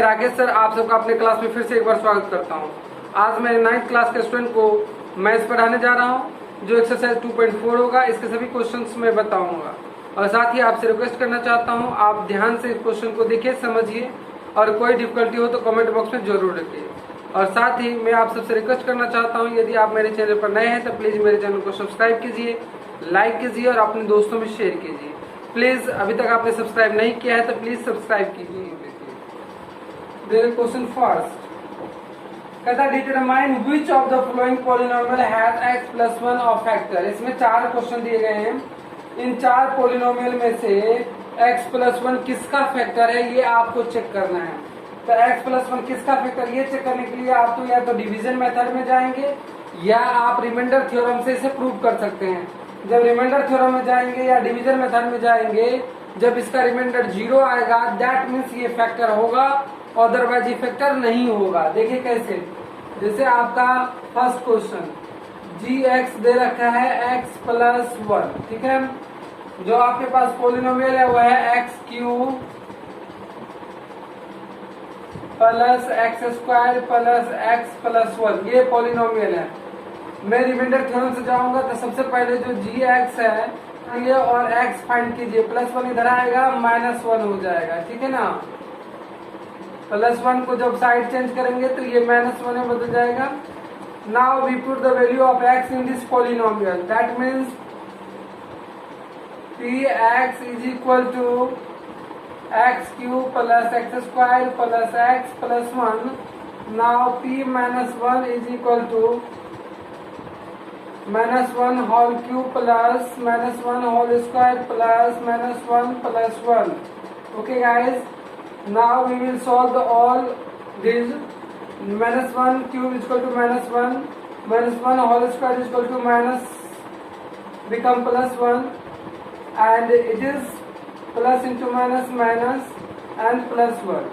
Rakesh sir आप सबका अपने क्लास में फिर से एक बार स्वागत करता हूं। आज मैं 9th क्लास के स्टूडेंट को मैथ्स पढ़ाने जा रहा हूं, जो एक्सरसाइज 2.4 होगा। इसके सभी क्वेश्चंस मैं बताऊंगा और साथ ही आपसे रिक्वेस्ट करना चाहता हूं, आप ध्यान से इस क्वेश्चन को देखिए, समझिए और कोई डिफिकल्टी हो तो कमेंट बॉक्स में जरूर रखिए। और साथ ही मैं आप सबसे रिक्वेस्ट करना चाहता हूँ, यदि आप मेरे चैनल पर नए हैं तो प्लीज मेरे चैनल को सब्सक्राइब कीजिए, लाइक कीजिए और अपने दोस्तों में शेयर कीजिए। प्लीज अभी तक आपने सब्सक्राइब नहीं किया है तो प्लीज सब्सक्राइब कीजिए। क्वेश्चन फर्स्ट कहता determine which of the following polynomial has x plus 1 of factor. इसमें 4 क्वेश्चन दिए गए हैं। इन 4 पॉलिनोमियल में से x प्लस 1 किसका फैक्टर है ये आपको चेक करना है। तो x प्लस 1 किसका फैक्टर ये चेक करने के लिए आप तो या तो डिवीजन मेथड में जाएंगे या आप रिमाइंडर थ्योरम से इसे प्रूव कर सकते हैं। जब रिमाइंडर थ्योरम में जाएंगे या डिवीजन मेथड में जाएंगे, जब इसका रिमाइंडर 0 आएगा दैट मीन्स ये फैक्टर होगा, अदरवाइज ये फैक्टर नहीं होगा। देखिए कैसे, जैसे आपका फर्स्ट क्वेश्चन g(x) दे रखा है x प्लस 1, ठीक है। जो आपके पास पॉलिनोमियल है वो है x³ plus x² plus x plus 1, ये पॉलिनोमियल है। मैं रिमाइंडर थ्योरम से जाऊंगा तो सबसे पहले जो g(x) है ये और x फाइंड कीजिए, प्लस 1 इधर आएगा माइनस 1 हो जाएगा, ठीक है ना। प्लस 1 को जब साइड चेंज करेंगे तो ये माइनस 1 में बदल जाएगा। Now we put the value of x in this polynomial, that means px is equal to x³ plus x² plus x plus 1। Now p minus 1 is equal to -1 whole cube plus -1 whole square plus -1 plus 1। Okay guys, now we will solve all these. -1 cube is equal to -1, -1 whole square is equal to minus become plus 1, and it is plus into minus minus and plus 1.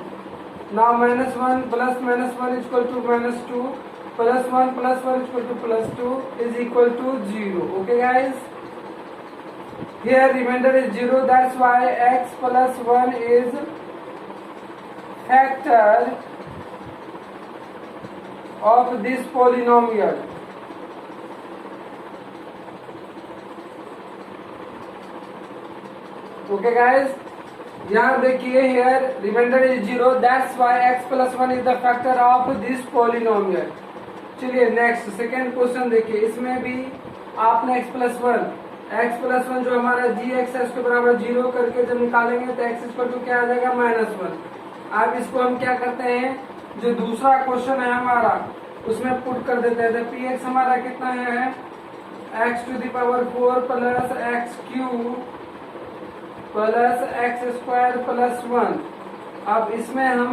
Now -1 plus -1 is equal to -2, plus 1 plus 1 is equal to plus 2 is equal to 0. Okay guys, here remainder is 0, that's why x plus 1 is factor of this polynomial. Okay guys, यहाँ देखिए here remainder is 0, that's why x plus 1 is the factor of this polynomial. चलिए next second question देखिए। इसमें भी आपने x plus 1 जो हमारा g(x) है उसके बराबर 0 करके जब निकालेंगे तो x इक्वल टू क्या आ जाएगा -1। अब इसको हम क्या करते हैं, जो दूसरा क्वेश्चन है हमारा उसमें पुट कर देते हैं। तो px हमारा कितना है x⁴ plus x³ plus x² plus 1। अब इसमें हम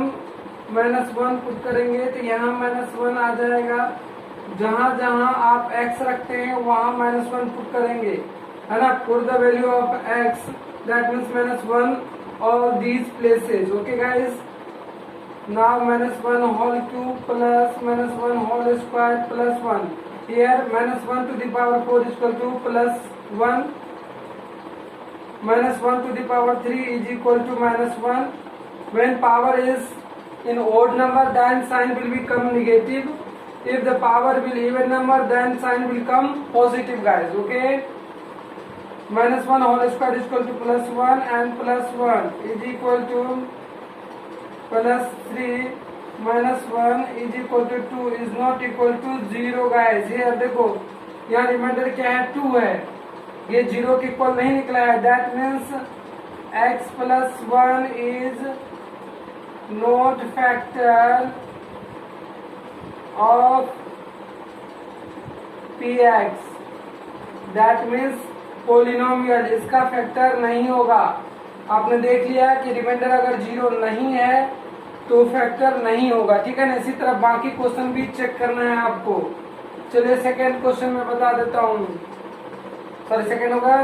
-1 पुट करेंगे तो यहाँ -1 आ जाएगा। जहां जहां आप x रखते हैं वहां -1 पुट करेंगे, है ना। Put the value of x that means -1 all these places. Okay guys, now -1 whole cube plus -1 whole square plus 1. Here -1 to the power 4 is equal to plus 1, -1 to the power 3 is equal to -1. When power is in odd number then sign will become negative. If the power will even number then sign will come positive guys. Okay, -1 whole square is equal to plus 1 and plus 1 is equal to plus 3 minus 1 is equal to 2 is not equal to 0 guys। here देखो यहाँ reminder क्या है 2 है, ये 0 के equal नहीं निकला है। That means x plus 1 is not factor of px, that means polynomial इसका फैक्टर नहीं होगा। आपने देख लिया कि रिमाइंडर अगर 0 नहीं है तो फैक्टर नहीं होगा, ठीक है ना। इसी तरह बाकी क्वेश्चन भी चेक करना है आपको। चलिए सेकेंड क्वेश्चन में बता देता हूँ, सॉरी सेकेंड होगा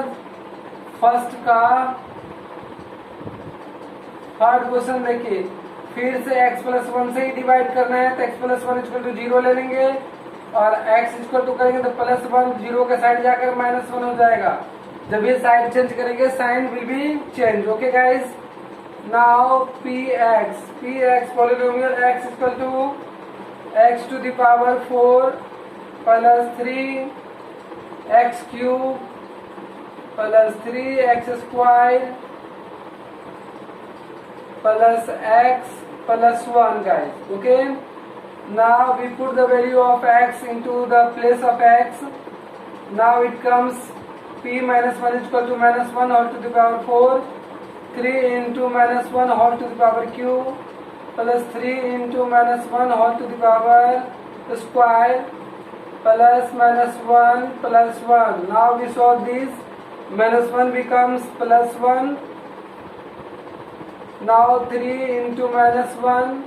फर्स्ट का। थर्ड क्वेश्चन देखिए, फिर से x प्लस 1 से ही डिवाइड करना है तो x प्लस 1 इक्वल टू 0 ले लेंगे और x इक्वल टू करेंगे तो प्लस 1 0 के साइड जाकर -1 हो जाएगा। जब ये साइड चेंज करेंगे sign will be change. Okay guys, Now px polynomial x is equal to x to the power 4 plus 3 x cube plus 3x square plus x plus 1, guys. Okay, now we put the value of x into the place of x. Now it comes p minus 1 is equal to minus 1 whole to the power 4, 3 into minus 1 whole to the power cube plus 3 into minus 1 whole to the power square plus minus 1 plus 1. Now we solve this. Minus 1 becomes plus 1. Now 3 into minus 1,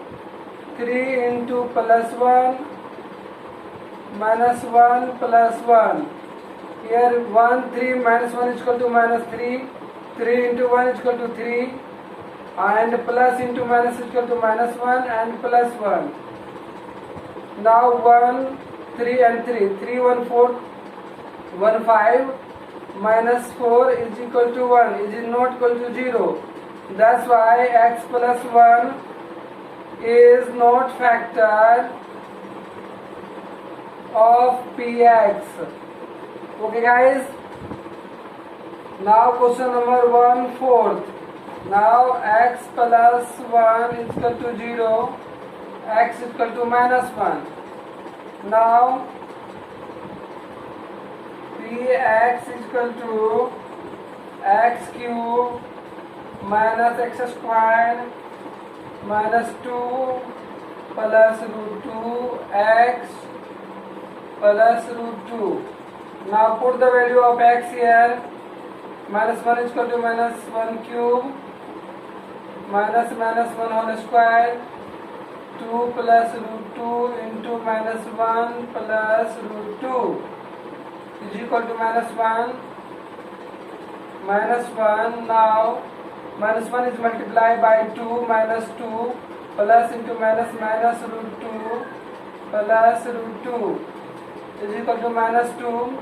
3 into plus 1, minus 1 plus 1. Here 1, 3 minus 1 is equal to minus 3, 3 into 1 is equal to 3, and plus into minus is equal to minus 1 and plus 1. Now 1, 3 and 3, 3, 1, 4, 1, 5, minus 4 is equal to 1, is not equal to 0. That's why x plus 1 is not factor of px. Okay, guys. Now question number 1/4. Now x plus 1 is equal to 0, x is equal to minus 1. Now px is equal to x cube minus x square minus 2 plus root 2 x plus root 2. Now put the value of x here. Minus 1 is equal to minus 1 cube minus 1 whole square, 2 plus root 2 into minus 1 plus root 2 is equal to minus 1. Minus 1. Now minus 1 is multiplied by 2 minus 2 plus into minus root 2 plus root 2 is equal to minus 2.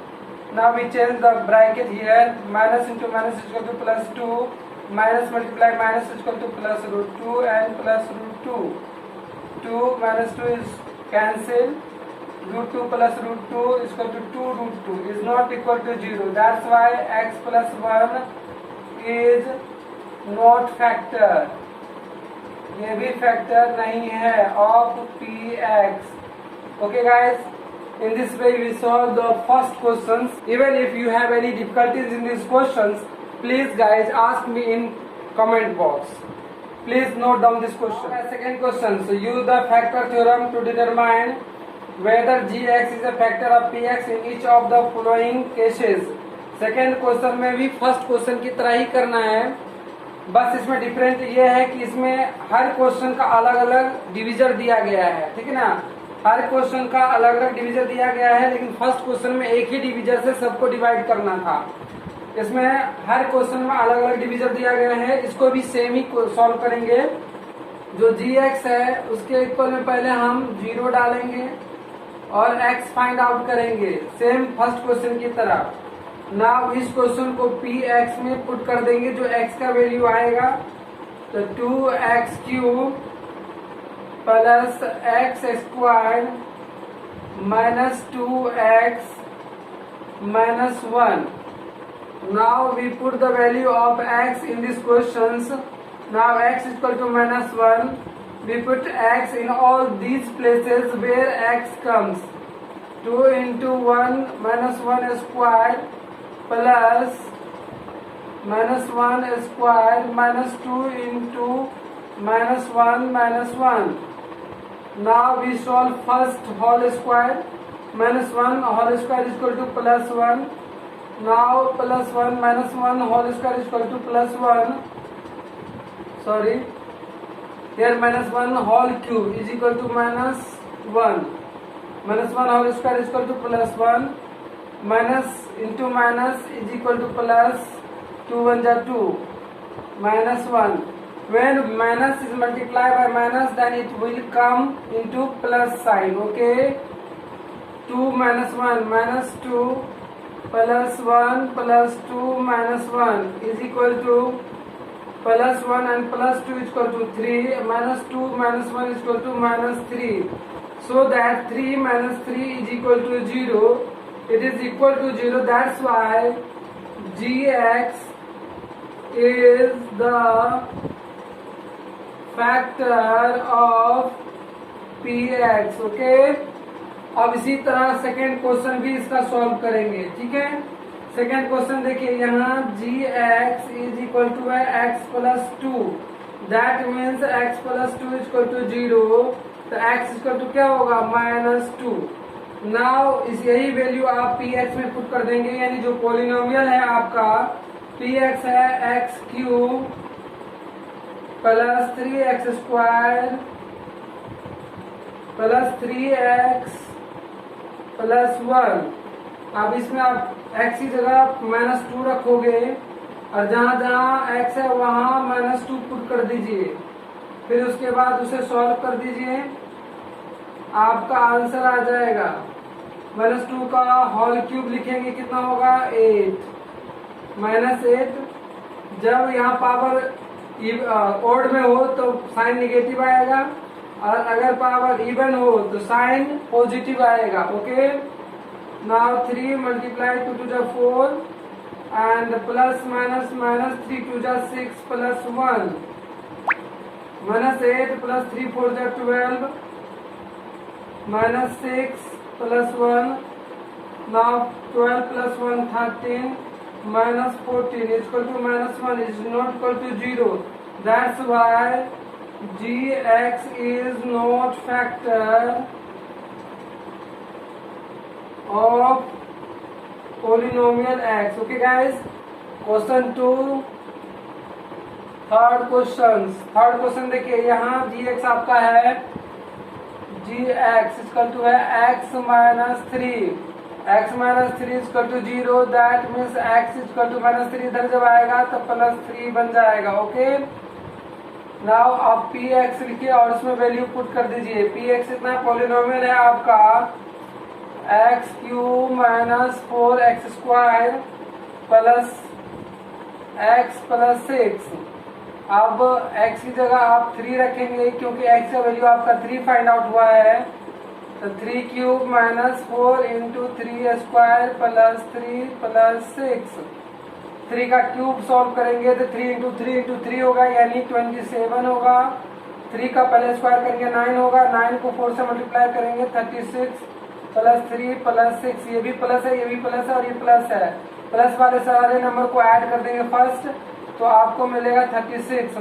Now we change the bracket here. Minus into minus is equal to plus 2. Minus multiply minus is equal to plus root 2 and plus root 2. 2 minus 2 is cancelled. Root 2 plus root 2 is equal to 2 root 2 is not equal to 0. That's why x plus 1 is not factor. ये भी factor नहीं है of px. Okay, guys. In this way we solve the first questions. Even if you have any difficulties in these questions, please guys ask me in comment box. Please note down this question. Second question. So use the factor theorem to determine whether gx is a factor of px in each of the following cases. Second question में भी first question की तरह ही करना है, बस इसमें different ये है कि इसमें हर क्वेश्चन का अलग अलग डिविजन दिया गया है. ठीक है ना, हर क्वेश्चन का अलग अलग डिवीजन दिया गया है, लेकिन फर्स्ट क्वेश्चन में एक ही डिवीजन से सबको डिवाइड करना था. इसमें हर क्वेश्चन में अलग अलग डिवीजन दिया गया है. इसको भी सेम ही सॉल्व करेंगे. जो gx है उसके इक्वल में पहले हम 0 डालेंगे और x फाइंड आउट करेंगे सेम फर्स्ट क्वेश्चन की तरह. नाउ इस क्वेश्चन को px में पुट कर देंगे. जो x का वैल्यू आएगा तो 2x cube plus x squared minus 2x minus 1. Now we put the value of x in these questions. Now x is equal to minus 1. We put x in all these places where x comes. 2 into 1 minus 1 squared plus minus 1 squared minus 2 into minus 1 minus 1. Now we solve first whole square. Minus 1 whole square is equal to plus 1. Now plus 1 minus 1 whole square is equal to plus 1. Sorry. Here minus 1 whole cube is equal to minus 1. Minus 1 whole square is equal to plus 1. Minus into minus is equal to plus. 2 1 are 2. Minus 1. When minus is multiplied by minus, then it will come into plus sign. Okay. 2 minus 1 minus 2 plus 1 plus 2 minus 1 is equal to +1 and +2 is equal to 3, -2 -1 is equal to -3. So that 3 - 3 is equal to 0. It is equal to 0. That's why gx is the factor of px. Okay, अब इसी तरह second question भी इसका solve करेंगे, ठीक है। Second question देखिए, यहाँ gx इज इक्वल टू है x + 2, that means x + 2 is equal to 0, तो x इक्वल टू क्या होगा -2। नाउ इस यही वैल्यू आप px में पुट कर देंगे, यानी जो पॉलिनोमियल है आपका px है x³ + 3x² + 3x + 1। अब इसमें आप x की जगह -2 रखोगे और जहां जहां x है वहां -2 पुट कर दीजिए, फिर उसके बाद उसे सॉल्व कर दीजिए, आपका आंसर आ जाएगा। -2 का होल क्यूब लिखेंगे, कितना होगा 8, -8। जब यहाँ पावर ओड में हो तो साइन निगेटिव आएगा, और अगर पावर इवन हो तो साइन पॉजिटिव आएगा। Okay, now 3 × 2 = 4 and plus minus minus 3 2 = 6 plus 1 -8 plus 3 4 = 12 -6 plus 1, now 12 plus 1 13 -14 is equal to -1 is not equal to 0. That's why gx is not factor of polynomial x. Okay guys, question 2, third question देखिए, यहाँ gx आपका है gx equal to है x - 3, x - 3 equal to 0, that means x equal to -3 इधर जब आएगा तो +3 बन जाएगा। ओके, नाउ आप px लिखिए और उसमें वैल्यू पुट कर दीजिए। px इतना पॉलिनोमियल है आपका x³ - 4x² + x + 6। अब x की जगह आप 3 रखेंगे, क्योंकि x का वैल्यू आपका 3 फाइंड आउट हुआ है, तो 3³ - 4 × 3² + 3 + 6। 3 का क्यूब सॉल्व करेंगे तो 3 × 3 × 3 होगा, यानी 27 होगा। 3 का पहले स्क्वायर करेंगे 9 होगा, 9 को 4 से मल्टीप्लाई करेंगे 36 + 3 + 6। ये भी प्लस है, ये भी प्लस है और ये प्लस है। प्लस वाले सारे नंबर को ऐड कर देंगे फर्स्ट, तो आपको मिलेगा 36 -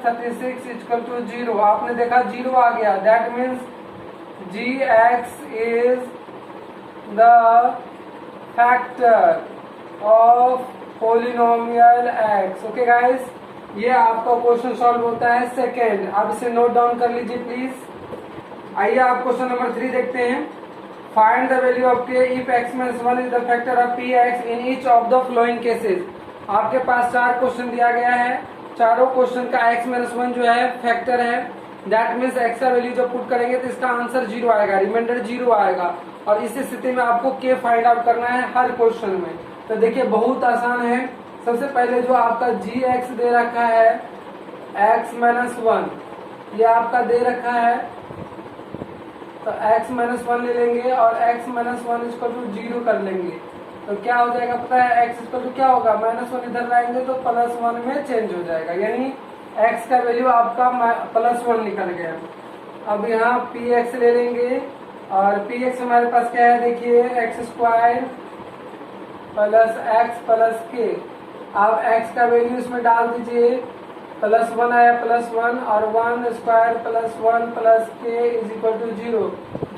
36 = 0। आपने देखा 0 आ गया, that means gx is the factor of polynomial x. Okay guys, ये आपका क्वेश्चन सॉल्व होता है सेकेंड। आप इसे नोट डाउन कर लीजिए प्लीज। आइए आप क्वेश्चन नंबर 3 देखते हैं। Find the value of k if x - 1 is the factor of px in each of the following cases। आपके पास 4 क्वेश्चन दिया गया है, चारों क्वेश्चन का x - 1 जो है फैक्टर है, दैट मीन्स x का वैल्यू जब पुट करेंगे तो इसका आंसर 0 आएगा, रिमाइंडर 0 आएगा। और इस स्थिति में आपको k फाइंड आउट करना है हर क्वेश्चन में। तो देखिए बहुत आसान है। सबसे पहले जो आपका gx दे रखा है x - 1, ये आपका दे रखा है, तो x - 1 ले लेंगे और x - 1 = 0 कर लेंगे, तो क्या हो जाएगा पता है, x = क्या होगा -1 इधर लाएंगे तो +1 में चेंज हो जाएगा, यानी x का वैल्यू आपका +1 निकल गया। अब यहाँ px ले लेंगे और px हमारे पास क्या है, देखिए x² + x + k। आप x का वैल्यू इसमें डाल दीजिए, +1 आया +1 और 1² + 1 + k = 0।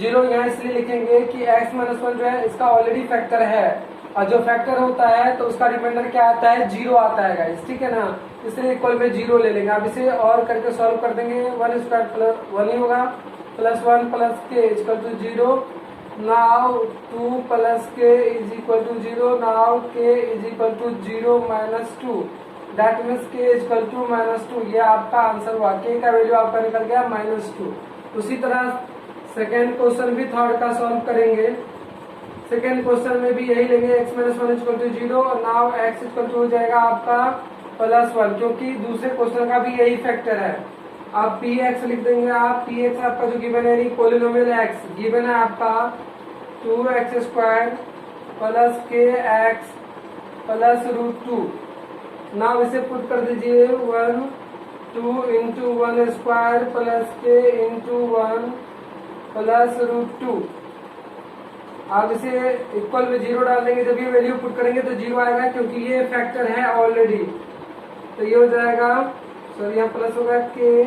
0 यहाँ इसलिए लिखेंगे कि x - 1 जो है इसका ऑलरेडी फैक्टर है, और जो फैक्टर होता है तो उसका रिमाइंडर क्या आता है, 0 आता है गाइस, ठीक है ना, इसलिए इक्वल में 0 ले लेंगे। अब इसे और करके सॉल्व कर देंगे, 1² + 1 ही होगा, +1 + k = 0। Now 2 + k = 0, now k = 0 - 2, that means k = -2। ये आपका आंसर हुआ, k का वैल्यू आपका निकल गया -2। उसी तरह सेकेंड क्वेश्चन भी थर्ड का सॉल्व करेंगे। सेकेंड क्वेश्चन में भी यही लेंगे, x - 1 = 0 और नाउ x = हो जाएगा आपका +1, क्योंकि दूसरे क्वेश्चन का भी यही फैक्टर है। आप पी एक्स लिख देंगे, आप पी एक्स आपका जो गिवन है पोलिनोमियल एक्स गिवन है आपका 2x² प्लस के एक्स प्लस √2। नाउ इसे पुट कर दीजिए 1 2 इंटू 1² प्लस के इंटू 1 प्लस √2। आप इसे इक्वल में 0 डाल देंगे, जब ये वैल्यू पुट करेंगे तो 0 आएगा, क्योंकि ये फैक्टर है ऑलरेडी। तो ये हो जाएगा, सॉरी यहाँ प्लस होगा के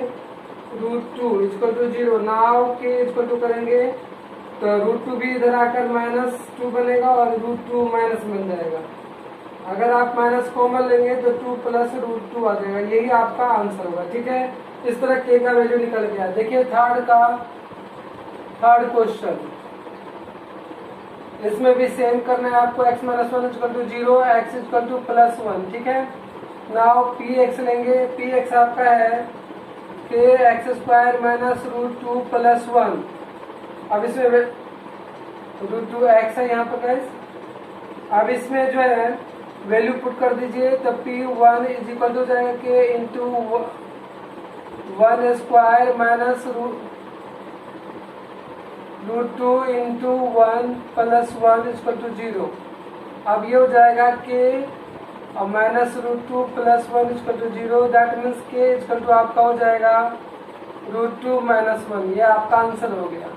√2 इक्वल टू 0। नाउ के इक्वल टू करेंगे तो √2 भी इधर आकर -2 बनेगा और √2 माइनस बन जाएगा। अगर आप माइनस कॉमन लेंगे तो 2 प्लस √2 आ जाएगा। यही आपका आंसर होगा। ठीक है, इस तरह के का वैल्यू निकल गया। देखिए थर्ड क्वेश्चन, इसमें भी सेम करना है आपको। x - 1 equal to 0, x equal to +1। ठीक है, नाउ पी एक्स लेंगे। पी एक्स आपका है के x² माइनस √2 प्लस 1। अब इसमें √2x है यहाँ पर गाइस। अब इसमें जो है वैल्यू पुट कर दीजिए, तब p1 इज इक्वल टू जाएगा के into 1² minus √2 into 1 plus 1 equal to 0। अब ये हो जाएगा के और minus √2 plus 1 equal to 0। That means k equal to आपका हो जाएगा √2 माइनस 1। ये आपका आंसर हो गया।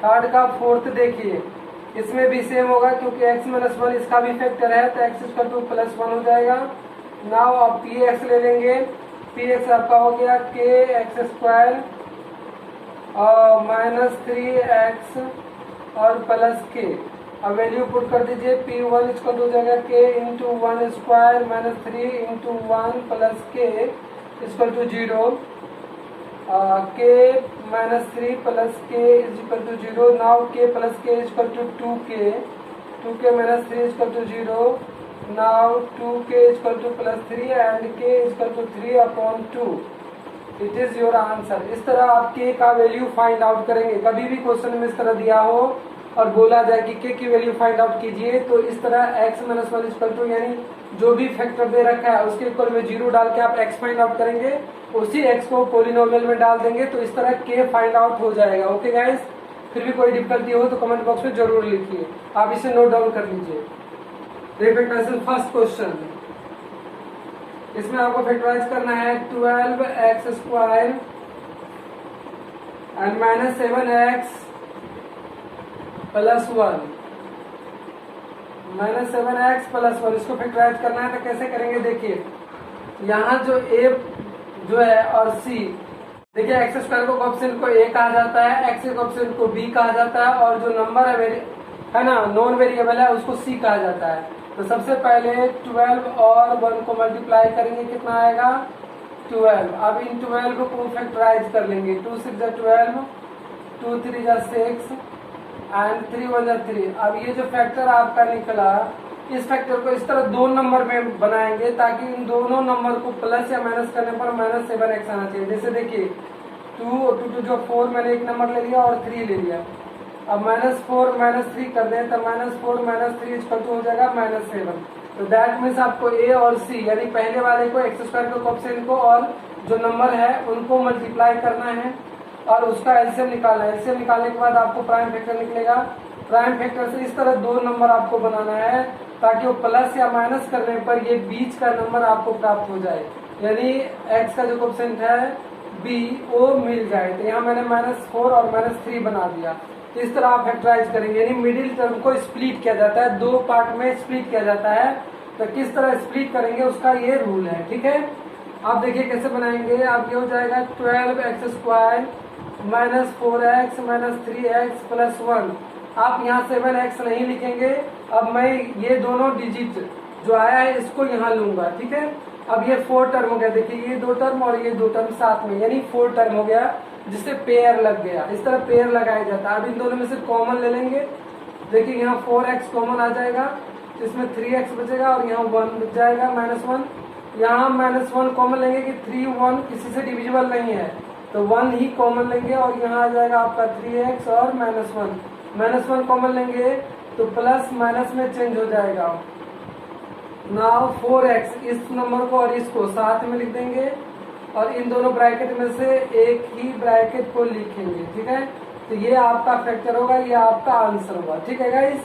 थर्ड का फोर्थ देखिए, इसमें भी सेम होगा, क्योंकि x - 1 इसका भी फैक्टर है, तो x इक्वल टू +1 हो जाएगा। नाउ आप पी एक्स ले लेंगे। पी एक्स आपका हो गया के x² और माइनस 3x और प्लस के। अब वैल्यू पुट कर दीजिए, p1 इक्वल हो जाएगा के into 1² minus 3 into 1 plus K equal to 0। K minus 3 plus K is equal to 0। Now K plus K equal to 2k minus 3 equal to 0। Now 2k equal to +3 and K equal to 3/2। It is your answer. इस तरह आप के का value find out करेंगे। कभी भी question में इस तरह दिया हो और बोला जाए कि के की वैल्यू फाइंड आउट कीजिए, तो इस तरह x - 1 इक्वल टू यानी जो भी फैक्टर दे रखा है उसके इक्वल में 0 डाल के आप x फाइंड आउट करेंगे, उसी x को पोलिनोमियल में डाल देंगे, तो इस तरह k फाइंड आउट हो जाएगा। ओके गाइस, फिर भी कोई डिफिकल्टी हो तो कमेंट बॉक्स में जरूर लिखिए। आप इसे नोट डाउन कर लीजिए। फर्स्ट क्वेश्चन, इसमें आपको फैक्टराइज करना है 12x² and minus 7x plus 1 -7x plus 1 इसको फैक्टराइज करना है। तो कैसे करेंगे, देखिए यहाँ जो a जो है और c, देखिए x² को कोएफिशिएंट को a कहा जाता है, x के कोएफिशिएंट को b कहा जाता है, और जो नंबर है ना नॉन वेरिएबल है उसको c कहा जाता है। तो सबसे पहले 12 और 1 को मल्टीप्लाई करेंगे, कितना आएगा 12। अब इन 12 को फैक्टराइज कर लेंगे। 2 6 जा 12, 2 3 जा 6 एंड 3 1 जा 3। अब ये जो फैक्टर आपका निकला, इस फैक्टर को इस तरह दो नंबर में बनाएंगे ताकि इन दोनों नंबर को प्लस या माइनस करने पर -7x आना चाहिए। जैसे देखिए 2 और 2 जो 4 मैंने एक नंबर ले लिया और 3 ले लिया। अब -4 -3 कर दें तो -4 -3 इक्वल टू हो जाएगा -7। तो दैट मीन्स आपको a और c यानी पहले वाले को x² के कोएफिशिएंट को और जो नंबर है उनको मल्टीप्लाई करना है और उसका एलसीएम निकालना है। एलसीएम निकालने के बाद आपको प्राइम फैक्टर निकलेगा। प्राइम फैक्टर से इस तरह दो नंबर आपको बनाना है ताकि वो प्लस या माइनस करने पर ये बीच का नंबर आपको प्राप्त हो जाए, यानी x का जो कोएफिशिएंट है b वो मिल जाए। तो यहाँ मैंने -4 और -3 बना दिया। इस तरह आप फैक्टराइज करेंगे, यानी मिडिल टर्म को स्प्लिट किया जाता है, दो पार्ट में स्प्लिट किया जाता है। तो किस तरह स्प्लिट करेंगे उसका ये रूल है। ठीक है, आप देखिए कैसे बनाएंगे। आप ये हो जाएगा 12x² -4x -3x प्लस 1। आप यहाँ 7x नहीं लिखेंगे। अब मैं ये दोनों डिजिट जो आया है इसको यहाँ लूंगा। ठीक है, अब ये 4 टर्म हो गया। देखिए ये 2 टर्म और ये 2 टर्म साथ में, यानी 4 टर्म हो गया, जिससे पेयर लग गया। इस तरह पेयर लगाया जाता है। अब इन दोनों में से कॉमन ले लेंगे। देखिए यहाँ 4x कॉमन आ जाएगा, इसमें 3x बचेगा और यहाँ 1 बच जाएगा -1। यहाँ -1 कॉमन लेंगे कि 3 1 किसी से डिविजिबल नहीं है, तो 1 ही कॉमन लेंगे और यहाँ आ जाएगा आपका 3x और -1 कॉमन लेंगे तो प्लस माइनस में चेंज हो जाएगा। नाउ 4x इस नंबर को और इसको साथ में लिख देंगे और इन दोनों ब्रैकेट में से एक ही ब्रैकेट को लिखेंगे, ठीक है। तो ये आपका फैक्टर होगा, ये आपका आंसर होगा, ठीक है गाइस।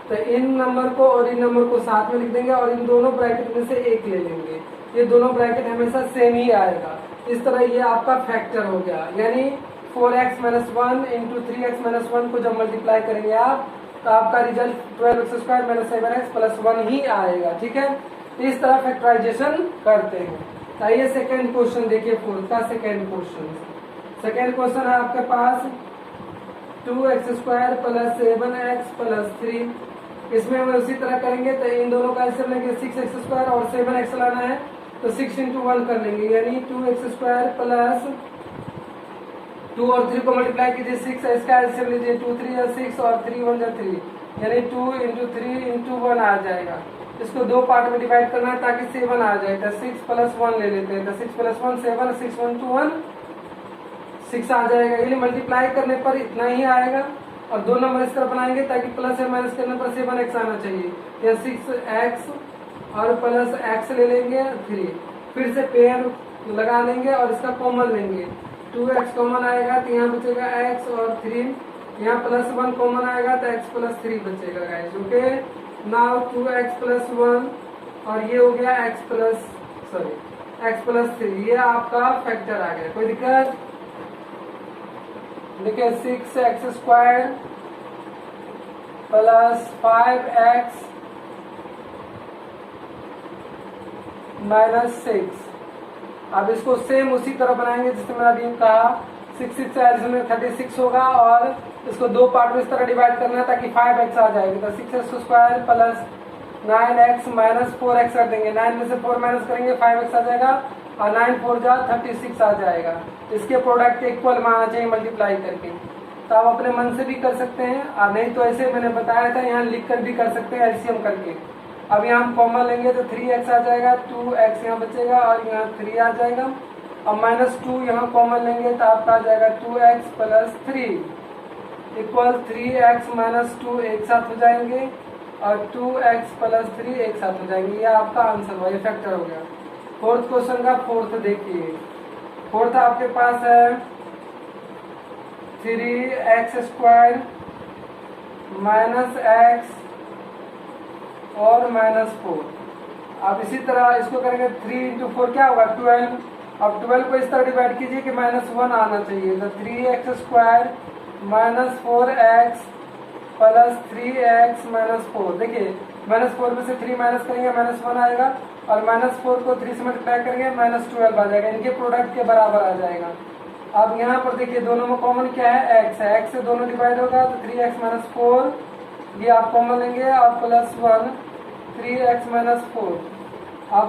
तो इन नंबर को और इन नंबर को साथ में लिख देंगे और इन दोनों ब्रैकेट में से एक ले लेंगे, ये दोनों ब्रैकेट हमेशा सेम ही आएगा। इस तरह ये आपका फैक्टर हो गया, यानी 4x minus 1 into 3x minus 1 को जब मल्टीप्लाई करेंगे आप तो आपका result 12x² minus 7x plus 1 ही आएगा, ठीक है। इस तरह फैक्टराइजेशन करते हैं। आइए सेकेंड क्वेश्चन देखिए, फोर्थ का सेकेंड क्वेश्चन। सेकेंड क्वेश्चन है आपके पास 2x² प्लस 7x प्लस 3। इसमें हम उसी तरह करेंगे, तो इन दोनों का ऐसे लेंगे 6x² और 7x लाना है तो 6 इंटू 1 कर लेंगे, यानी 2x² प्लस 2 और 3 को मल्टीप्लाई कीजिए 6, इसका एलसीएम लीजिए 2 3 या 6 और 3 1 जा 3, यानी 2 इंटू 3 इंटू 1 आ जाएगा। इसको दो पार्ट में डिवाइड करना है ताकि 7 आ जाए, तो 6 प्लस 1 ले लेते हैं, तो 6 प्लस 1 7, 6 1 2 1 6 आ जाएगा। यानी मल्टीप्लाई करने पर इतना ही आएगा और दो नंबर इस तरह बनाएंगे ताकि प्लस या माइनस करने पर 7x आना चाहिए, या 6x और प्लस x ले लेंगे 3, फिर से पेयर लगा लेंगे और इसका कॉमन लेंगे, 2x कॉमन आएगा तो यहाँ बचेगा x और 3, यहाँ प्लस 1 कॉमन आएगा तो x प्लस 3 बचेगा guys. Okay, now 2x plus 1 और ये हो गया x प्लस 3, ये आपका फैक्टर आ गया। कोई दिक्कत? देखिए 6x² प्लस 5x माइनस 6। अब इसको सेम उसी तरह बनाएंगे जिससे मैंने अभी कहा, 6 6 से 36 होगा और इसको दो पार्ट में इस तरह डिवाइड करना है ताकि 5x आ जाएगा, तो 6x² plus 9x minus 4x रख देंगे, 9 में से 4 माइनस करेंगे 5x आ जाएगा और 9 4 जा 36 आ जाएगा। इसके प्रोडक्ट के इक्वल में आना चाहिए मल्टीप्लाई करके, तो आप अपने मन से भी कर सकते हैं और नहीं तो ऐसे मैंने बताया था यहाँ लिख कर भी कर सकते हैं एलसीएम करके। अब यहाँ हम कॉमन लेंगे तो 3x आ जाएगा, 2x यहाँ बचेगा और यहाँ 3 आ जाएगा और माइनस 2 यहाँ कॉमन लेंगे तो आपका आ जाएगा 2x plus 3 equal 3x minus 2 एक साथ हो जाएंगे और 2x प्लस 3 एक साथ हो जाएंगे। ये आपका आंसर हुआ, ये फैक्टर हो गया। फोर्थ क्वेश्चन का फोर्थ देखिए, फोर्थ आपके पास है 3x² माइनस x और माइनस 4। अब इसी तरह इसको करेंगे 3 इंटू 4 क्या होगा 12। अब 12 को इस तरह डिवाइड कीजिए कि माइनस 1 आना चाहिए, तो 3x² minus 4x plus 3x minus 4। देखिए माइनस 4 में से 3 माइनस करेंगे माइनस 1 आएगा और माइनस 4 को 3 से मल्टीप्लाई करेंगे माइनस 12 आ जाएगा, इनके प्रोडक्ट के बराबर आ जाएगा। अब यहाँ पर देखिए दोनों में कॉमन क्या है x है, x से दोनों डिवाइड होगा तो 3x माइनस 4 ये आप कॉमन लेंगे और प्लस 1 3x माइनस 4। अब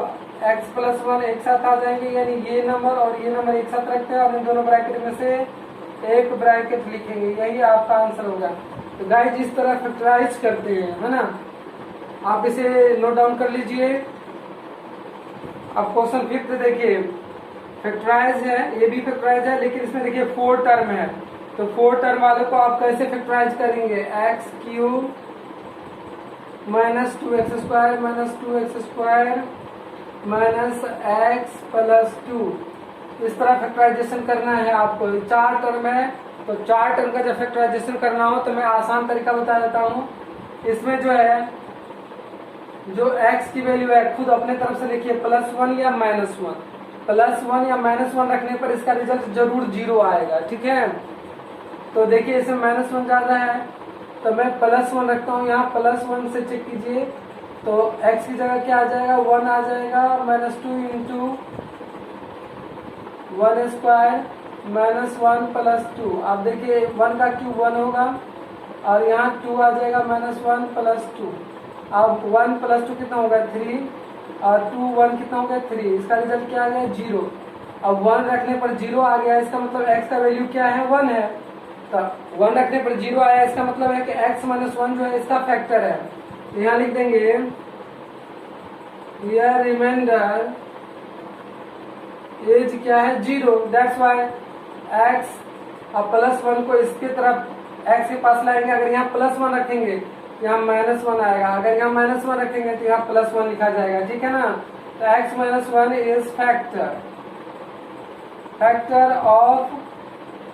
x प्लस 1 एक साथ आ जाएंगे, यानी ये नंबर और ये नंबर एक साथ रखते हैं और इन दोनों ब्रैकेट में से एक ब्रैकेट लिखेंगे, यही आपका आंसर होगा। तो गाइस इस तरह फैक्टराइज करते हैं, है ना, आप इसे नोट डाउन कर लीजिए। अब क्वेश्चन फिफ्थ देखिए, फैक्टराइज है, ये भी फैक्टराइज है लेकिन इसमें देखिए 4 टर्म है, तो 4 टर्म वाले को आप कैसे फैक्टराइज करेंगे, x³ minus 2x² minus 2x² minus x plus 2, इस तरह फैक्टराइजेशन करना है आपको। 4 टर्म है तो 4 टर्म का जब फैक्टराइजेशन करना हो तो मैं आसान तरीका बता देता हूँ। इसमें जो है जो x की वैल्यू है खुद अपने तरफ से लिखिए +1 या -1, +1 या -1 रखने पर इसका रिजल्ट जरूर 0 आएगा, ठीक है। तो देखिए इसमें -1 ज्यादा है तो मैं +1 रखता हूँ, यहाँ +1 से चेक कीजिए तो x की जगह क्या आ जाएगा 1 आ जाएगा, -2 इंटू 1² -1 प्लस 2। आप देखिए 1 का क्यूब 1 होगा और यहाँ 2 आ जाएगा -1 प्लस 2। अब 1 प्लस 2 कितना होगा 3 और 2 1 कितना होगा 3, इसका रिजल्ट क्या आ गया 0। अब 1 रखने पर 0 आ गया, इसका मतलब x का वैल्यू क्या है 1 है, तो 1 रखने पर 0 आया, इसका मतलब है कि x - 1 जो है इसका फैक्टर है। तो यहाँ लिख देंगे हियर रिमाइंडर एज क्या है 0, दैट्स वाई x। अब +1 को इसके तरफ x के पास लाएंगे, अगर यहाँ +1 रखेंगे यहाँ -1 आएगा। अगर यहाँ -1 रखेंगे तो यहाँ +1 लिखा जाएगा, ठीक है ना। तो x - 1 is factor of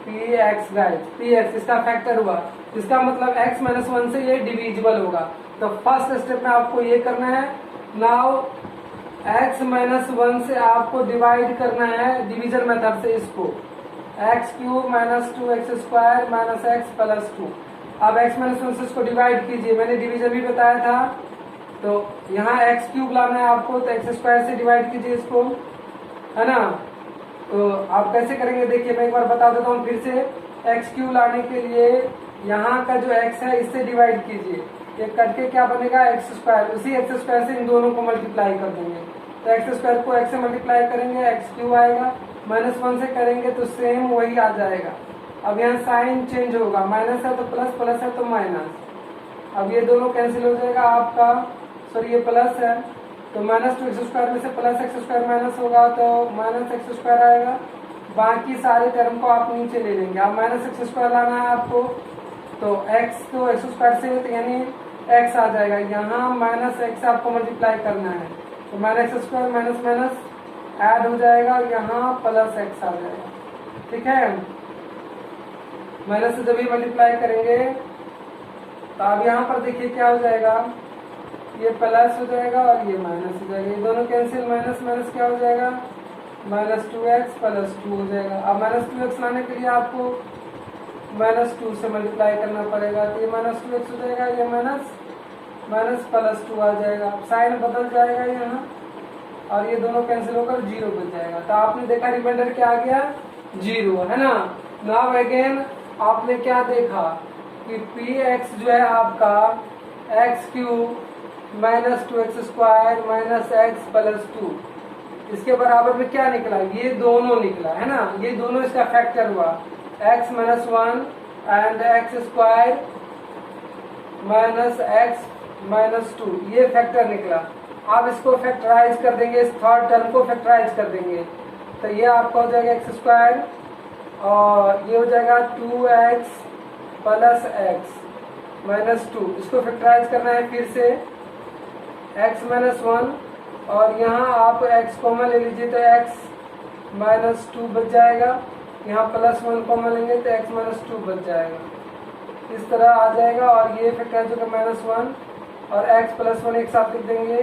px guys. px इसका फैक्टर हुआ, इसका मतलब x - 1 से ये डिविजिबल होगा। तो फर्स्ट स्टेप में आपको ये करना है। नाउ x - 1 से आपको डिवाइड करना है डिवीजन मेथड से इसको, x³ - 2x² - x + 2। अब x - 1 से इसको डिवाइड कीजिए, मैंने डिवीजन भी बताया था। तो यहाँ x³ लाना है आपको, तो x² से डिवाइड कीजिए इसको, है ना। तो आप कैसे करेंगे देखिए, मैं एक बार बता देता हूँ फिर से। x³ लाने के लिए यहाँ का जो x है इससे डिवाइड कीजिए, ये करके क्या बनेगा x²। उसी x² से इन दोनों को मल्टीप्लाई कर देंगे। तो x² को x से मल्टीप्लाई करेंगे, x³ आएगा। -1 से करेंगे तो सेम वही आ जाएगा। अब यहाँ साइन चेंज होगा, माइनस है तो प्लस, प्लस है तो माइनस। अब ये दोनों कैंसिल हो जाएगा आपका, सॉरी ये प्लस है तो -2x² में से +x² माइनस होगा तो -x² आएगा। बाकी सारे टर्म को आप नीचे ले लेंगे। अब -x² लाना है आपको, तो x तो x² से तो यानी x आ जाएगा। यहाँ -x आपको मल्टीप्लाई करना है, तो -x² माइनस माइनस ऐड हो जाएगा, यहाँ +x आ जाएगा, ठीक है। माइनस से जब भी मल्टीप्लाई करेंगे तो अब यहाँ पर देखिए क्या हो जाएगा, ये प्लस हो जाएगा और ये माइनस हो जाएगा। ये दोनों कैंसिल, माइनस माइनस क्या हो जाएगा, -2x + 2 हो जाएगा। अब -2x लाने के लिए आपको -2 से मल्टीप्लाई करना पड़ेगा, तो ये -2x हो जाएगा, ये माइनस +2 आ जाएगा। साइन बदल जाएगा यहाँ और ये दोनों कैंसिल होकर 0 बच जाएगा। तो आपने देखा रिमाइंडर क्या आ गया, 0, है ना। नाउ अगेन आपने क्या देखा कि px जो है आपका x³ - 2x² - x + 2, इसके बराबर में क्या निकला, ये दोनों निकला, है ना। ये दोनों इसका फैक्टर हुआ, x - 1 एंड x² - x - 2, ये फैक्टर निकला। आप इसको फैक्टराइज कर देंगे, इस थर्ड टर्म को फैक्टराइज कर देंगे, तो ये आपका हो जाएगा x² और ये हो जाएगा 2x + x - 2। इसको फैक्टराइज करना है फिर से, x - 1 और यहाँ आप x कॉमन ले लीजिए तो x - 2 बच जाएगा। यहाँ +1 कॉमन लेंगे तो x - 2 बच जाएगा, इस तरह आ जाएगा। और ये फैक्टराइज होगा -1 और x + 1 एक साथ लिख देंगे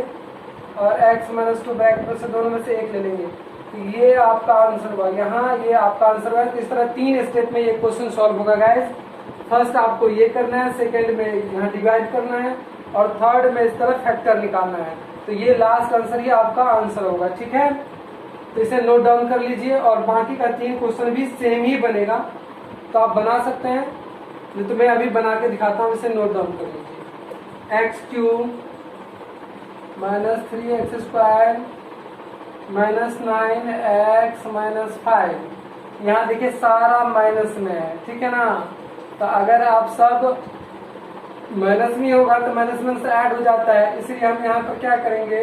और x - 2 ब्रैकेट में से दोनों में से एक ले लेंगे। तो ये आपका आंसर हुआ, यहाँ ये आपका आंसर हुआ। तो इस तरह 3 स्टेप में ये क्वेश्चन सॉल्व होगा गाइस। फर्स्ट आपको ये करना है, सेकेंड में यहाँ डिवाइड करना है और थर्ड में इस तरह फैक्टर निकालना है। तो ये लास्ट आंसर ही आपका आंसर होगा, ठीक है। तो इसे नोट डाउन कर लीजिए और बाकी का 3 क्वेश्चन भी सेम ही बनेगा, तो आप बना सकते हैं। नहीं तो मैं अभी बना के दिखाता हूँ, इसे नोट डाउन कर लीजिए। x³ - 3x² - 9x - 5, यहाँ देखिए सारा माइनस में है, ठीक है ना। तो अगर आप सब माइनस में होगा तो -1 से ऐड हो जाता है, इसलिए हम यहाँ पर क्या करेंगे,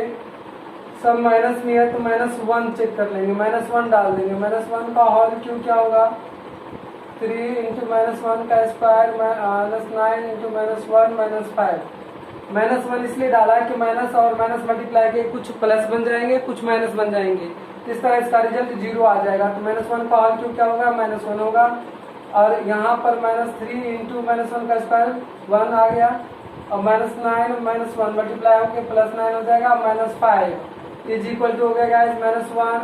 सब माइनस में है तो -1 चेक कर लेंगे, -1 डाल देंगे। -1 का होल क्यों क्या होगा, 3 × -1 का स्क्वायर -9 × -1 -5। -1 इसलिए डाला है कि माइनस और माइनस मल्टीप्लाई के कुछ प्लस बन जाएंगे, कुछ माइनस बन जाएंगे, इस तरह इसका रिजल्ट 0 आ जाएगा। तो -1 का होल क्यों क्या होगा, -1 होगा। और यहाँ पर -3 × -1 का स्क्वायर 1 आ गया और -9 -1 मल्टीप्लाई होकर +9 हो जाएगा, -5 इज इक्वल टू हो गया गाइस -1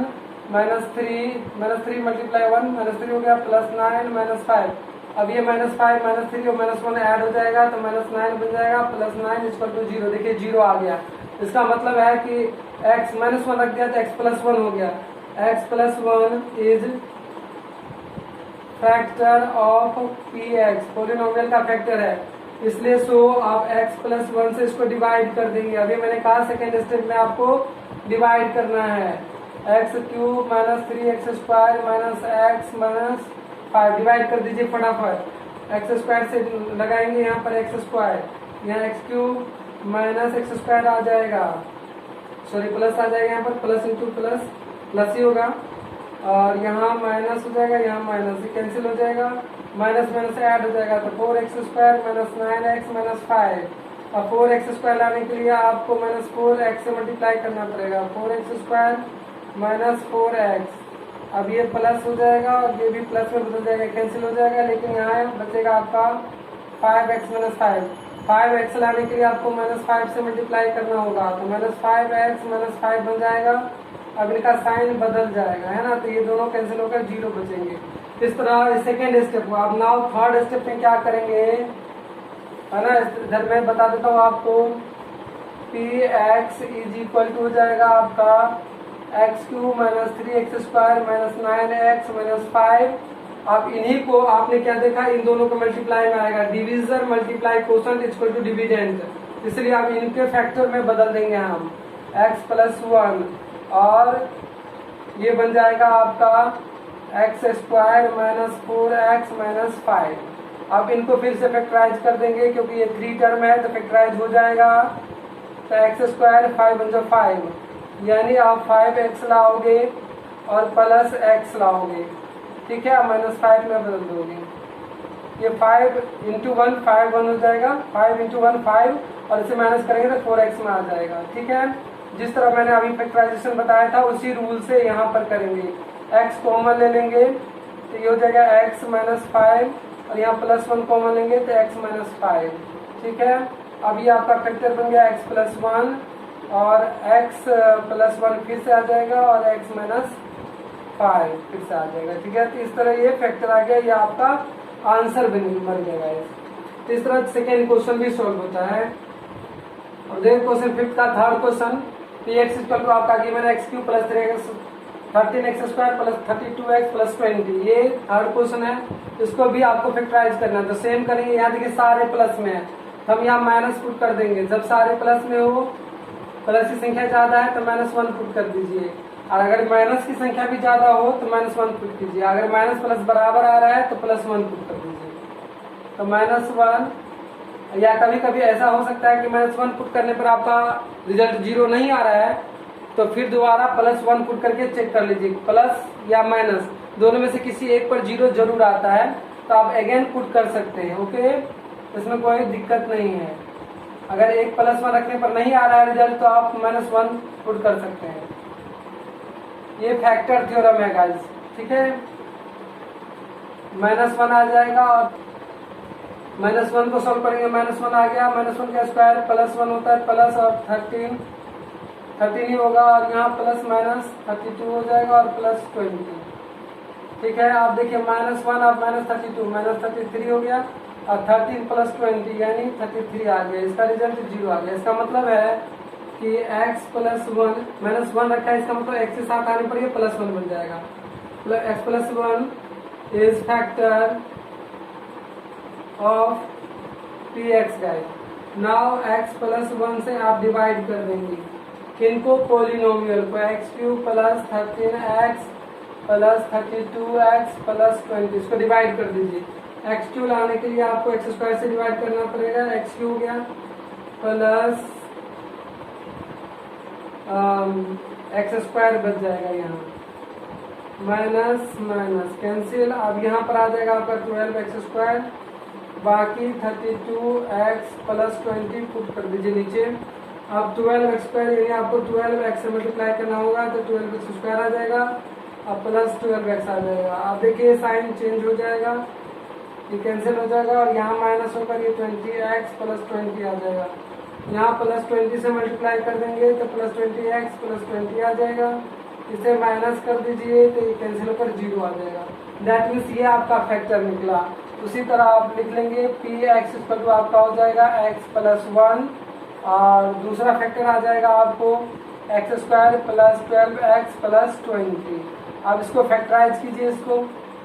-3 मल्टीप्लाई 1 -3 हो गया +9 -5। अब ये -5 -3 और -1 ऐड हो जाएगा तो -9 बन जाएगा, +9 इक्वल टू 0। देखिए 0 आ गया, इसका मतलब है कि x -1 रख दिया तो x + 1 हो गया। x + 1 is factor of px, polynomial का फैक्टर है, इसलिए सो आप x + 1 से इसको डिवाइड कर देंगे। अभी मैंने कहा सेकेंड स्टेप में आपको डिवाइड करना है, x³ - 3x² - x - 5 डिवाइड कर दीजिए फटाफट। x² से लगाएंगे यहाँ पर x², यहाँ x³ - x² आ जाएगा, सॉरी प्लस आ जाएगा, यहाँ पर प्लस इंटू प्लस प्लस ही होगा और यहाँ माइनस हो जाएगा, यहाँ माइनस कैंसिल हो जाएगा, माइनस माइनस से ऐड हो जाएगा तो 4x² - 9x - 5 अब 4x² लाने के लिए आपको -4x से मल्टीप्लाई करना पड़ेगा। 4x² - 4x, अब ये प्लस हो जाएगा और ये भी प्लस में बदल जाएगा, कैंसिल हो जाएगा, लेकिन यहाँ बचेगा आपका 5x - 5। 5x लाने के लिए आपको -5 से मल्टीप्लाई करना होगा, तो -5x - 5 बन जाएगा। अब इनका साइन बदल जाएगा, है ना, तो ये दोनों कैंसिल होकर 0 बचेंगे। इस तरह सेकेंड स्टेप हुआ। अब नाउ थर्ड स्टेप में क्या करेंगे, है ना, इधर मैं बता देता हूँ आपको। px = हो जाएगा आपका x³ - 3x² - 9x - 5। अब इन्हीं को आपने क्या देखा, इन दोनों को मल्टीप्लाई में आएगा, division multiply quotient equal to dividend, इसलिए आप इनके फैक्टर में बदल देंगे हम x+1, और ये बन जाएगा आपका x² - 4x - 5। अब इनको फिर से फैक्टराइज कर देंगे, क्योंकि ये 3 टर्म है तो फैक्टराइज हो जाएगा, तो x² 5 बन जाए 5, यानी आप 5x लाओगे और प्लस x लाओगे, ठीक है, -5 में बदल दोगे। ये 5 × 1 5 1 हो जाएगा, 5 × 1 5, और इसे माइनस करेंगे तो 4x में आ जाएगा, ठीक है। जिस तरह मैंने अभी फैक्टराइजेशन बताया था उसी रूल से यहाँ पर करेंगे। x कॉमन ले लेंगे तो ये हो जाएगा x - 5, और यहाँ +1 कॉमन लेंगे तो x - 5, ठीक है। अब ये आपका फैक्टर बन गया x+1, और x+1 फिर से आ जाएगा, और x - 5 फिर से आ जाएगा, ठीक है। तो इस तरह ये फैक्टर आ गया, ये आपका आंसर बन गया। तो इस तरह सेकेंड क्वेश्चन भी सोल्व होता है। और देखो क्वेश्चन 5 का थर्ड क्वेश्चन, px = आपका given x³ + 3x 13x² + 32x + 20, ये थर्ड क्वेश्चन है। इसको भी आपको फैक्टराइज करना है, तो सेम करेंगे। यहाँ देखिए सारे प्लस में है, तो हम यहाँ माइनस पुट कर देंगे। जब सारे प्लस में हो, प्लस की संख्या ज्यादा है तो -1 पुट कर दीजिए, और अगर माइनस की संख्या भी ज्यादा हो तो -1 पुट कीजिए। अगर माइनस प्लस बराबर आ रहा है तो +1 पुट कर दीजिए, तो -1। या कभी कभी ऐसा हो सकता है कि -1 पुट करने पर आपका रिजल्ट 0 नहीं आ रहा है, तो फिर दोबारा +1 पुट करके चेक कर लीजिए, प्लस या माइनस दोनों में से किसी एक पर 0 जरूर आता है, तो आप अगेन पुट कर सकते हैं, ओके, इसमें कोई दिक्कत नहीं है। अगर एक +1 रखने पर नहीं आ रहा है रिजल्ट, तो आप -1 पुट कर सकते हैं। ये फैक्टर थ्योरम है गाइस, ठीक है। -1 आ जाएगा, और -1 को सॉल्व करेंगे, -1 आ गया, -1 का स्क्वायर +1 होता है, प्लस और 13 ही होगा, और यहाँ प्लस माइनस 32 हो जाएगा, और +20, ठीक है। आप देखिए -1 अब -32 -33 हो गया, और 13 + 20 यानी 33 आ गया, इसका रिजल्ट 0 आ गया। इसका मतलब है कि x+1 -1 रखा है, इसका मतलब x के साथ आने पर ये +1 बन जाएगा। x+1 is factor of px guys. Now x+1 से आप डिवाइड कर देंगे किनको, पोलिनोमियल को, x³ + 13x + 32x + 20, इसको डिवाइड कर दीजिए। x³ लाने के लिए आपको x² से डिवाइड करना पड़ेगा, x³ हो गया प्लस x² बच जाएगा, यहाँ माइनस माइनस कैंसिल। अब यहाँ पर आ जाएगा आपका 12x², बाकी 32x + 20 पुट कर दीजिए नीचे। अब 12x² यानी आपको 12x से मल्टीप्लाई करना होगा, तो 12x² आ जाएगा, अब प्लस 12x आ जाएगा। अब देखिए साइन चेंज हो जाएगा, ये कैंसिल हो जाएगा, और यहाँ माइनस होकर ये 20x + 20 आ जाएगा। यहाँ +20 से मल्टीप्लाई कर देंगे तो +20x + 20 आ जाएगा, इसे माइनस कर दीजिए तो ये कैंसिल होकर 0 आ जाएगा। दैट मीन्स ये आपका फैक्टर निकला। उसी तरह आप लिख लेंगे px = आपका हो जाएगा x+1, और दूसरा फैक्टर आ जाएगा आपको x² + 12x + 20। अब इसको फैक्टराइज कीजिए, इसको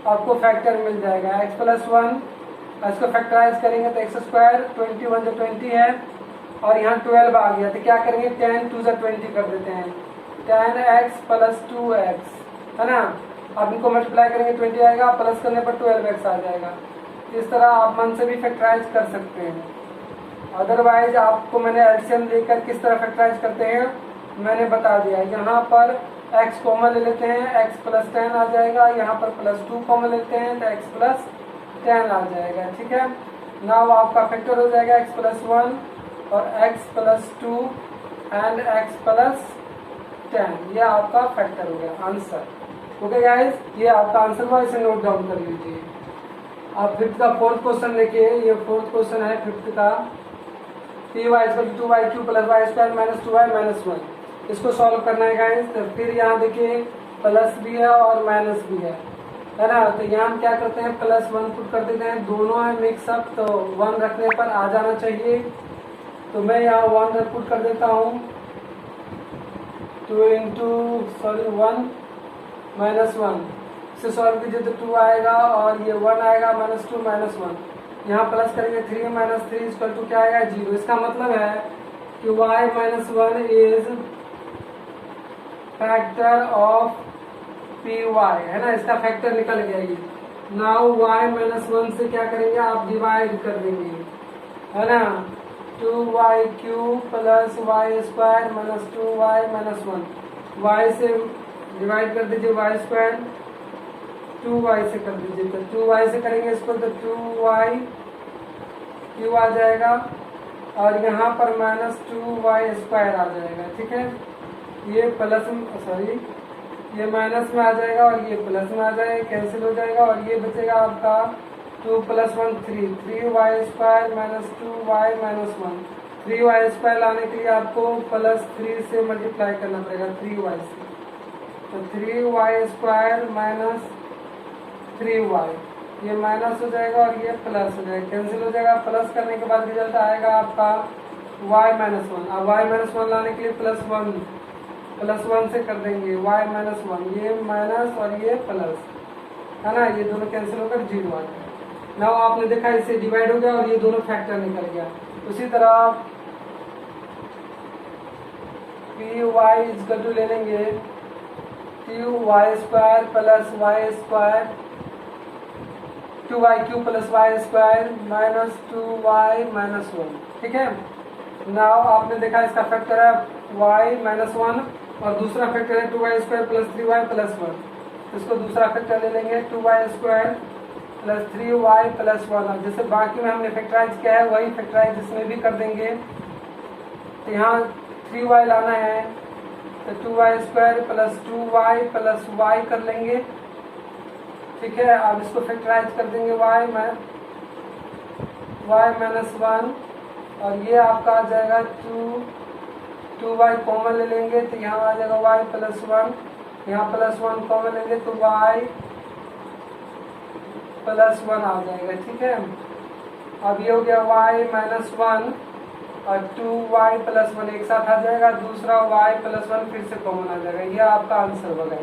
आपको फैक्टर मिल जाएगा x+1, इसको फैक्टराइज करेंगे तो x², 21 जो 20 है, और यहाँ 12 आ गया, तो क्या करेंगे 10 2 20 कर देते हैं, 10x + 2x, है ना। अब इनको मल्टीप्लाई करेंगे 20 आएगा, प्लस करने पर 12x आ जाएगा। इस तरह आप मन से भी फैक्टराइज कर सकते हैं। अदरवाइज आपको मैंने एलसीएम लेकर किस तरह फैक्टराइज करते हैं मैंने बता दिया। यहाँ पर x कॉमन ले लेते हैं, x + 10 आ जाएगा, यहाँ पर +2 कॉमन लेते हैं तो x + 10 आ जाएगा, ठीक है। नाउ आपका फैक्टर हो जाएगा x+1 और x plus 2 and x plus 10, ये आपका फैक्टर हो गया आंसर। ओके गाइस, ये आपका आंसर हुआ, इसे नोट डाउन कर लीजिए। आप फिफ्थ का फोर्थ क्वेश्चन देखिए, ये फोर्थ क्वेश्चन है फिफ्थ का। P y equal to 2y³ plus y square minus 2y minus 1, इसको सॉल्व करना है गाइस। तो फिर यहाँ देखिए प्लस भी है और माइनस भी है ना। तो यहाँ हम क्या करते हैं, प्लस 1 पुट कर देते हैं, दोनों है मिक्सअप, तो 1 रखने पर आ जाना चाहिए। तो मैं यहाँ 1 पुट कर देता हूँ, 1 माइनस 1 से सॉल्व कीजिए तो 2 आएगा और ये 1 आएगा, माइनस 2 माइनस 1, यहाँ प्लस करेंगे 3 माइनस 3 इक्वल टू क्या आएगा 0। इसका मतलब है कि y minus 1 is factor of p y, है ना, इसका फैक्टर निकल गया ये। नाउ y माइनस 1 से क्या करेंगे आप, डिवाइड कर देंगे, है ना, 2y³ plus y square minus 2y minus 1, y से डिवाइड कर दीजिए वाई स्क्वायर, 2y से कर दीजिए, तो 2y से करेंगे इसको तो 2y³ आ जाएगा और यहाँ पर माइनस 2y स्क्वायर आ जाएगा। ठीक है, ये प्लस सॉरी ये माइनस में आ जाएगा और ये प्लस में आ जाएगा, कैंसिल हो जाएगा और ये बचेगा आपका 2 plus 1 3y square minus 2y minus 1। 3y square लाने के लिए आपको प्लस 3 से मल्टीप्लाई करना पड़ेगा 3y से, तो 3y स्क्वायर माइनस 3y, ये माइनस हो जाएगा और ये प्लस हो जाएगा, कैंसिल हो जाएगा। प्लस करने के बाद रिजल्ट आएगा आपका y माइनस 1। अब y माइनस 1 लाने के लिए प्लस 1 से कर देंगे y माइनस 1, ये माइनस और ये प्लस, है ना, ये दोनों कैंसिल होकर 0 आ गया। नाउ आपने देखा इससे डिवाइड हो गया और ये दोनों फैक्टर निकल गया। उसी तरह पी वाई इक्वल टू ले लेंगे 2y square plus y square 2y³ plus y square minus 2y minus 1। ठीक है, नाउ आपने देखा इसका फैक्टर है y माइनस 1 और दूसरा फैक्टर है 2y square plus 3y plus 1। इसको दूसरा फैक्टर ले लेंगे 2y square plus 3y plus 1। जैसे बाकी में हमने फैक्टराइज किया है वही फैक्टराइज इसमें भी कर देंगे। तो यहाँ 3y लाना है तो 2y square plus 2y plus y कर लेंगे। ठीक है, अब इसको फैक्टराइज कर देंगे y माइनस 1 और ये आपका आ जाएगा 2y कॉमन ले लेंगे तो यहाँ आ जाएगा y प्लस 1, यहाँ प्लस 1 कॉमन लेंगे तो y प्लस 1 आ जाएगा। ठीक है, अब ये हो गया y माइनस 1 और 2y प्लस 1 एक साथ आ जाएगा, दूसरा y प्लस 1 फिर से कॉमन आ जाएगा। ये आपका आंसर होगा।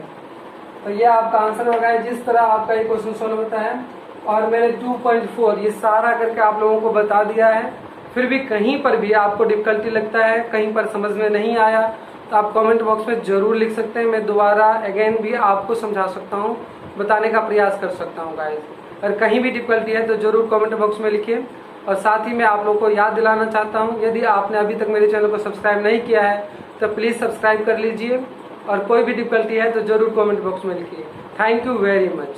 तो ये आपका आंसर होगा जिस तरह आपका ये क्वेश्चन सॉल्व होता है। और मैंने 2.4 ये सारा करके आप लोगों को बता दिया है। फिर भी कहीं पर भी आपको डिफिकल्टी लगता है, कहीं पर समझ में नहीं आया तो आप कमेंट बॉक्स में जरूर लिख सकते हैं। मैं दोबारा अगेन भी आपको समझा सकता हूँ, बताने का प्रयास कर सकता हूँ गाइस। अगर कहीं भी डिफिकल्टी है तो जरूर कमेंट बॉक्स में लिखिए। और साथ ही मैं आप लोगों को याद दिलाना चाहता हूँ, यदि आपने अभी तक मेरे चैनल को सब्सक्राइब नहीं किया है तो प्लीज़ सब्सक्राइब कर लीजिए। और कोई भी डिफिकल्टी है तो जरूर कमेंट बॉक्स में लिखिए। Thank you very much.